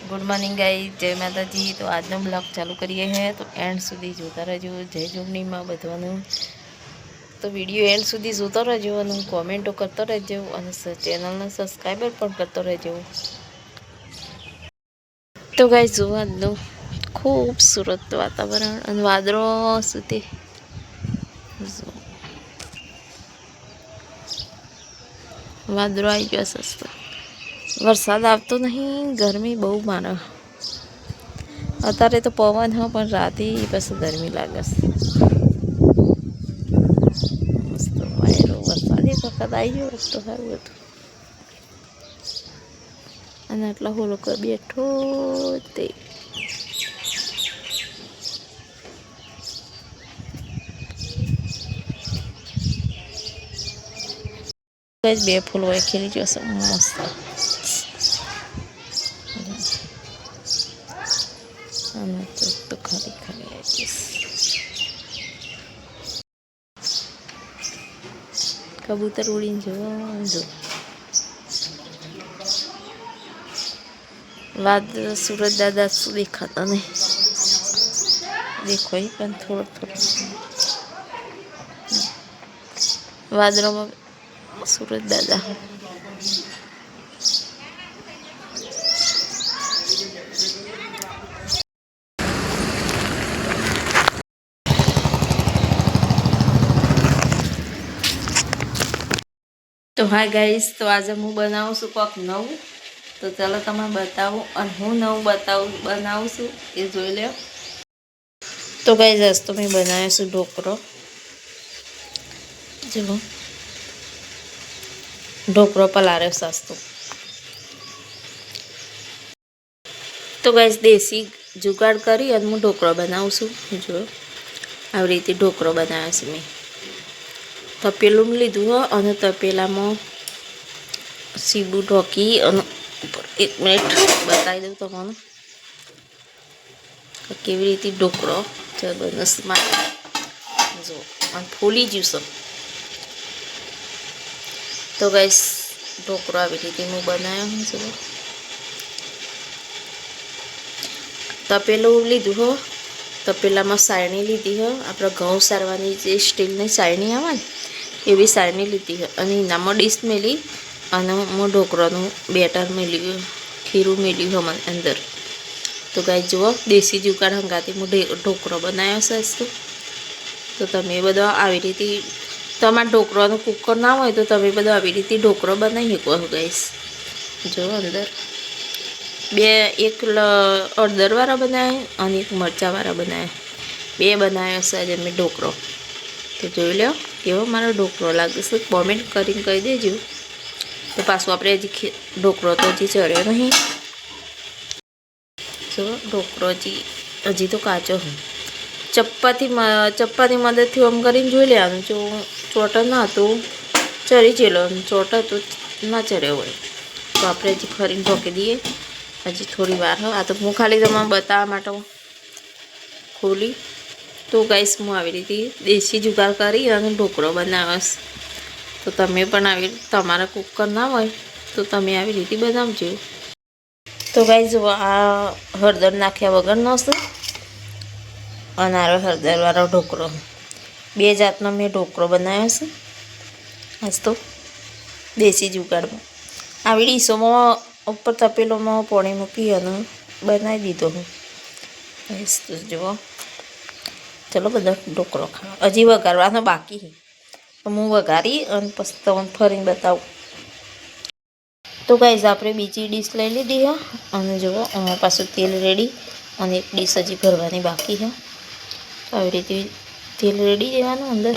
Good morning guys, जय माता जी। तो आज नो ब्लॉग चालू करिए हैं तो एंड सुधी जोता रहो। जय जोगनी में बधवानुं तो वीडियो एंड सुधी जोता रहो और कॉमेंटो करता रहो और चैनल ने सब्सक्राइबर पण करता रहो। तो गाइस जो आज खूबसूरत वातावरण और वादळो सुधी वादळो आई गया सस्ता वरसाद आवतो नहीं। गर्मी बहु माने अतारे तो पवन है पर राते बस गर्मी लागे। मस्त वायरो वरसाद एक वखत आई गयो तो सारूं हतुं अने आटला होलो बेठो ते बे फूल હોય ખીલી જશે મસ્ત અને તો ખાલી ખાલી આવી કબૂતર ઉડીને જો बाद सूरज दादा दिखाता नहीं देखो ही पर थोड़ा थोड़ा वादरों में सूरज दादा तो हाय गाइस, तो आज हूँ बनाऊँ छूँ कोक नवुं। तो चलो तमे बताऊँ और हूँ नवुं बनाऊँ छूँ ए जोई लो। तो गाइस आज तो मैं बनाव्यो छे ढोकळो। जो ढोकळो पलाळ्यो सस्तो। तो गाइस देसी जुगाड़ करी और हूँ ढोकळो बनाऊँ छूँ। जो આવી રીતે ઢોકળો બનાવ્યો છે મેં। તપેલું લીધું હો અને તપેલામાં સીબું ઢોકી અને એક મિનિટ બતાવી દઉં તમને કેવી રીતે ઢોકળો જબરદસ્તમાં જો અને ફૂલી ગયું છે। તો ગાઈસ ઢોકળો આવી રીતે હું બનાવ્યો છું। તપેલું લીધું હો તપેલામાં સાયણી લીધી હો। આપણે ઘઉં સારવાની જે સ્ટીલની સાયણી આવે ને એવી સાયણી લીધી હો અને એનામાં ડીશ મેલી અને હું ઢોકળાનું બેટર મેલ્યું ખીરું મેલ્યું હમણાં અંદર। તો ગાઈસ જુઓ દેશી જુગાડ હંગાથી હું ઢોકળો બનાવ્યો છે। તો તમે બધા આવી રીતે તમારા ઢોકળાનું કુકર ના હોય તો તમે બધા આવી રીતે ઢોકળો બનાવી શકો છો ગાઈસ। જો અંદર एक हળદરવાળા बनाए और एक मरचावाळा बनाए बे बनाव्या छे आज मैं ढोकळो। तो जोई लो केवो मारो ढोकळो लागे छे कमेंट करीने कही देजो। तो पाछो आपणे हजी ढोकळो तो हजी चढ़्यो नहीं। जो ढोकळो हजी तो काचो है। चप्पानी मददथी आम करीने जोई लेवानुं जो ચોટો ना तो चढ़ी गेलो ચોટો तो ना चढ़्यो होय तो आपणे हजी फरीने ढोकी दीए। हजी थोड़ी वार आ तो हूँ खाली तमने बतावा माटे खोली। तो गाइस हूँ आवी रीते देशी जुगाड़ करी अने ढोकळो बनाव्यो छे। तो तमे पण आवी तमारा कुकर ना होय तो तमे आवी रीते बनावजो। तो गाइस जो आ हळदर नाख्या वगरनो छे अने आ हळदरवाळो ढोकळो। बे जातनो मैं ढोकळो बनाव्यो छे आज तो देशी जुगाड़मां। आवी ડીશોમાં ऊपर तपेलो में पानी मूकी और बनाई दीधो हूँ। तो जुओ चलो बधा ढोकळो खावा। हजी वघारवानो बाकी है तो हूँ वघारी और पछी तमने फरीने बताऊँ। तो गाइस आपणे बीजी डिश लई लीधी है और जुओ आमां पाछुं तेल रेडी और एक डिश हजी भरवानी बाकी है। तो આવી રીતે તેલ રેડી દેવાનું અંદર।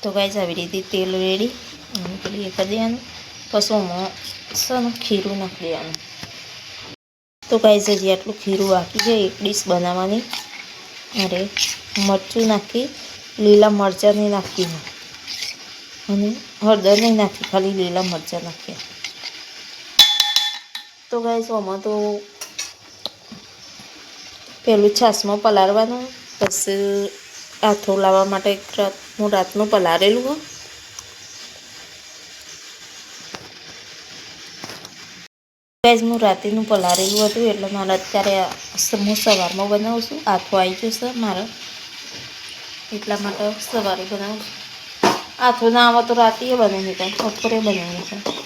तो गाइस આવી રીતે તેલ રેડી અને પેલી એ કરી દેવાનું પછી આમાં ખીરું નાખી દેવાનું। तो गाइस हजी आटલું ખીરું બાકી છે એક ડીશ બનાવવાની। अरे मरचું નાખી લીલા મરચાં નહીં નાખી અને હળદર નહીં નાખી ખાલી લીલા મરચાં નાખ્યા। તો ગાઈસ આમાં તો પેલું છાશમાં પલાળવાનું, પછી આથો લાવવા માટે હું રાતનું પલાળેલું હોય. ગાઈસ હું રાતેનું પલાળેલું હતું એટલે મારે અત્યારે હું સવારમાં બનાવું છું. આથો આવી જશે મારે એટલા માટે સવારે બનાવું છું. આથો ના આવે તો રાતે બનાવી શકાય, બપોરે બનાવી શકાય.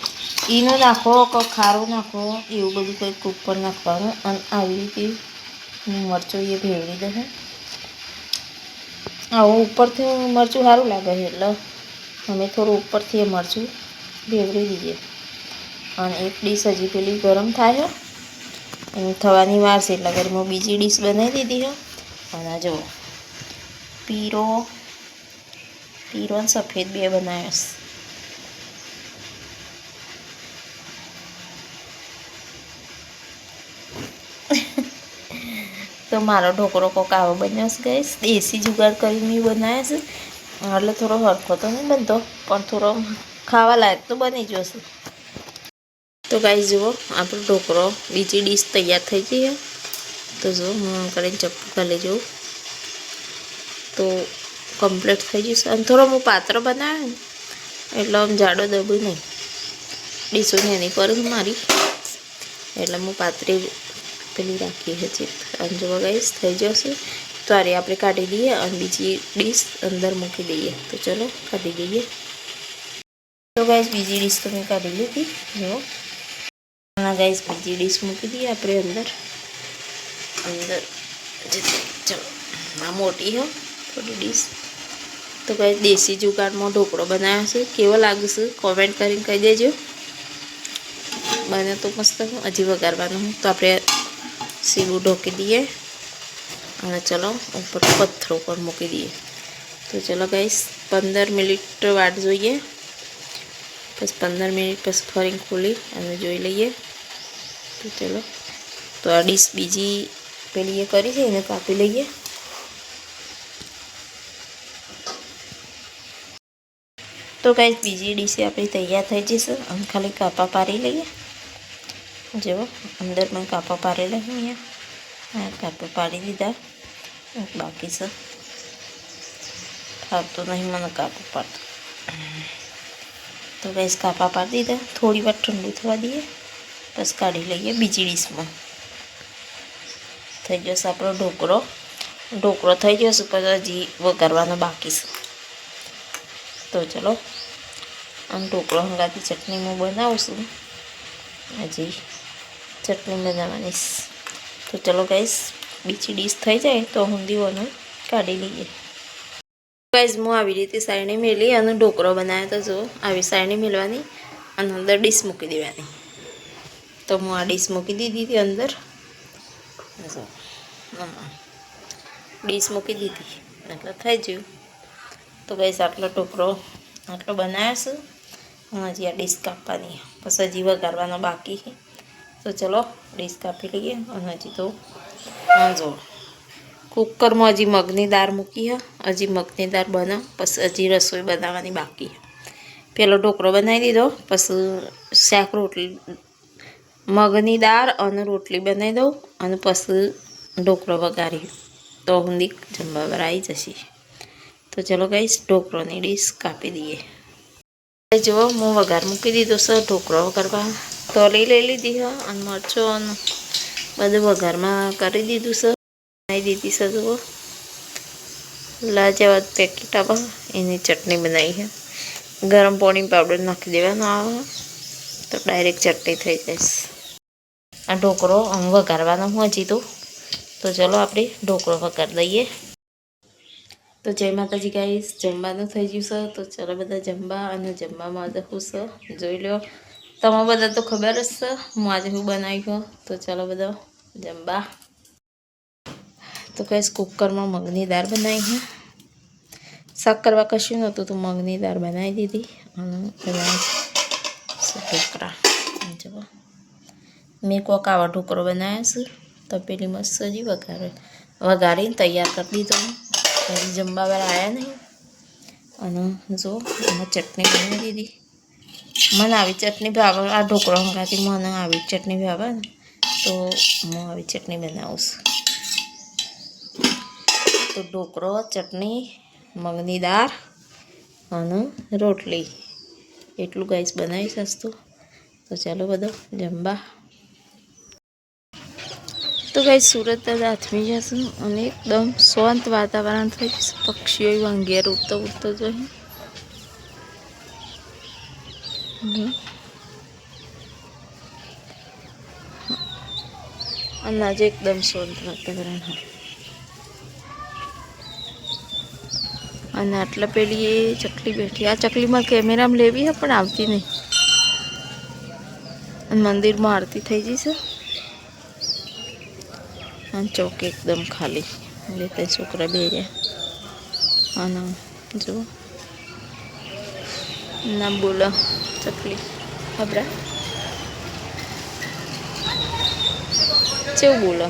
ઈનો નાખો કે ખારો નાખો એવું બધું કંઈક ઉપર નાખવાનું. અને આવી રીતે મરચું એ ભેળવી દે. આવું ઉપરથી મરચું સારું લાગે છે એટલે અમે થોડું ઉપરથી એ મરચું ભેળવી દઈએ. અને એક ડીશ હજી પેલી ગરમ થાય છે એની થવાની વાર છે એટલે ઘરમાં બીજી ડીશ બનાવી દીધી છે. અને જો પીરો અને સફેદ બે બનાવ્યો છે. તો મારો ઢોકળો કોક આવો બન્યો છે ગાઈસ, દેશી જુગાડ કરીને બનાવ્યા છે. એટલે થોડો હરખો તો નહીં બનતો પણ થોડો ખાવા લાયક તો બની જશે. તો ગાઈસ જુઓ આપણો ઢોકળો બીજી ડીશ તૈયાર થઈ ગઈ છે. તો જો હું કરીને ચપ્પુ ખાલી જોઉં તો કમ્પ્લીટ થઈ જશે. અને થોડો હું પાત્ર બનાવ્યો ને એટલે આમ જાડો દબું નહીં, ડીશો ને એની પર મારી એટલે હું પાત્રી પેલી રાખી છે ચીપ. અને જો ગાઈસ થઈ જશે તો આ આપણે કાઢી દઈએ અને બીજી ડીશ અંદર મૂકી દઈએ. તો ચલો કાઢી દઈએ. તો ગાઈસ બીજી ડીશ તો મેં કાઢી લીધી. જો ગાઈસ બીજી ડીશ મૂકી દઈએ આપણે અંદર ચલો આ મોટી હો થોડી ડીશ. તો ગાઈસ દેશી જુગાડમાં ઢોકળો બનાવ્યો છે, કેવો લાગશે કોમેન્ટ કરીને કહી દેજો. બને તો મસ્ત હજી વઘારવાનું. તો આપણે સીવું ઢોકી દઈએ અને ચલો ઉપર પથ્થરો પર મૂકી દઈએ. તો ચલો ગાઈસ 15 મિનિટ વાટ જોઈએ. પછી 15 મિનિટ પછી ફરી ખોલી અને જોઈ લઈએ. તો ચલો તો આ ડીશ બીજી પેલી એ કરી છે એને કાપી લઈએ. તો ગાઈસ બીજી ડીશ આપણી તૈયાર થઈ જશે અને ખાલી કાપા પાડી લઈએ. જો અંદર મેં કાપા પાડેલા છે અહીંયા, કાપા પાડી દીધા. બાકી છે આવતો નહીં મને કાપા પાડતો. તો ગાઈસ કાપા પાડી દીધા. થોડી વાર ઠંડુ થવા દઈએ પછી કાઢી લઈએ બીજી ડીશમાં. થઈ જશે આપણો ઢોકળો થઈ જશે પછી હજી વઘારવાનો બાકી છે. તો ચલો આમ ઢોકળો હંગાથી ચટણી હું બનાવું છું. હજી ચટણી બનાવવાની. તો ચલો ગાઈસ બીજી ડીશ થઈ જાય તો ઊંધિયોનું કાઢી લઈએ. ગાઈસ હું આવી રીતે સાયણી મેલી અને ઢોકળો બનાવ્યો. તો જો આવી સાયણી મેળવાની અને અંદર ડીશ મૂકી દેવાની. તો હું આ ડીશ મૂકી દીધી હતી અંદર. ડીશ મૂકી દીધી એટલે થઈ ગયું. તો ગાઈસ આટલો ઢોકળો આટલો બનાવ્યો છે. હજી આ ડીશ કાપવાની પછી હજી વઘારવાનો બાકી છે. તો ચલો ડીશ કાપી લઈએ. અને હજી તો જો કુકરમાં હજી મગની દાળ મૂકી છે. હજી મગની દાળ બને પછી હજી રસોઈ બનાવવાની બાકી છે. પેલો ઢોકળો બનાવી દીધો પછી શાક રોટલી મગની દાળ અને રોટલી બનાવી દઉં અને પછી ઢોકળો વઘારી તો ઊંધી જમવા વાર આવી જશે. તો ચલો ગાઈસ ઢોકળોની ડીશ કાપી દઈએ. જુઓ હું વઘાર મૂકી દીધો સર ઢોકળો વઘારવા તળી લઈ લીધી છે અને મરચો બધું વઘારમાં કરી દીધું છે. બનાવી દીધી છે. જુઓ લાજવાબ પેકેટ આવે એની ચટણી બનાવી છે. ગરમ પાણી પાવડર નાખી દેવાનો આવે તો ડાયરેક્ટ ચટણી થઈ જશે. આ ઢોકળો વઘારવાનો હું હજી તો ચલો આપણે ઢોકળો વઘારી દઈએ. તો જય માતાજી ગાઈસ જમવાનું થઈ ગયું છે. તો ચલો બધા જમવા. અને જમવામાં આજે શું છે જોઈ લો. તમે બધા તો ખબર જ છે હું આજે શું બનાવ્યું. તો ચલો બધા જમવા. તો ગાઈસ કુકરમાં મગની દાળ બનાવી છે. શાક કરવા કશું નહોતું તો મગની દાળ બનાવી દીધી. અને ઢોકળા જુઓ મેં કોક આવા ઢોકળો બનાવ્યા છે. તો પેલી મસ્ત હજી વઘારીને તૈયાર કરી દીધો. હજી જમવા વાળા આવ્યા નહીં. અને જો એમાં ચટણી બનાવી દીધી. મને આવી ચટણી ભાવે આ ઢોકળા હંગાથી મને આવી ચટણી ભાવે ને તો હું આવી ચટણી બનાવું છું તો ઢોકળો ચટણી મગની દાળ અને રોટલી એટલું ગાઈસ બનાવીશ સસ્તું તો ચાલો બધો જમવા તો ગાઈસ સુરત જ આથમી જશું અને એકદમ શાંત વાતાવરણ થઈ જશે પક્ષીઓ વાંઘેર ઉડતો જોઈએ અને આજે એકદમ શાંત વાતાવરણ હોય અને આટલા પેલી એ ચકલી બેઠી આ ચકલીમાં કેમેરામાં લેવી હે પણ આવતી નહીં અને મંદિરમાં આરતી થઈ જશે અને ચોક એકદમ ખાલી એટલે તે છોકરા બે રહ્યા અને જુઓ ના બોલો ચકલી ખબરા કેવું બોલો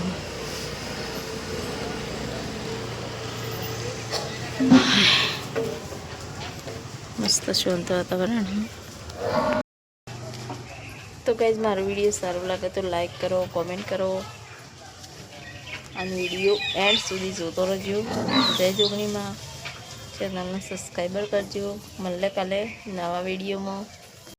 મસ્ત શાંત વાતાવરણ તો ગાઈઝ મારો વિડીયો સારો લાગે તો લાઈક કરો કોમેન્ટ કરો અને વિડીયો એન્ડ સુધી જોતો રહેજો જય જોગણીમાં ચેનલને સબસ્ક્રાઈબર કરજો મળે કાલે નવા વિડીયોમાં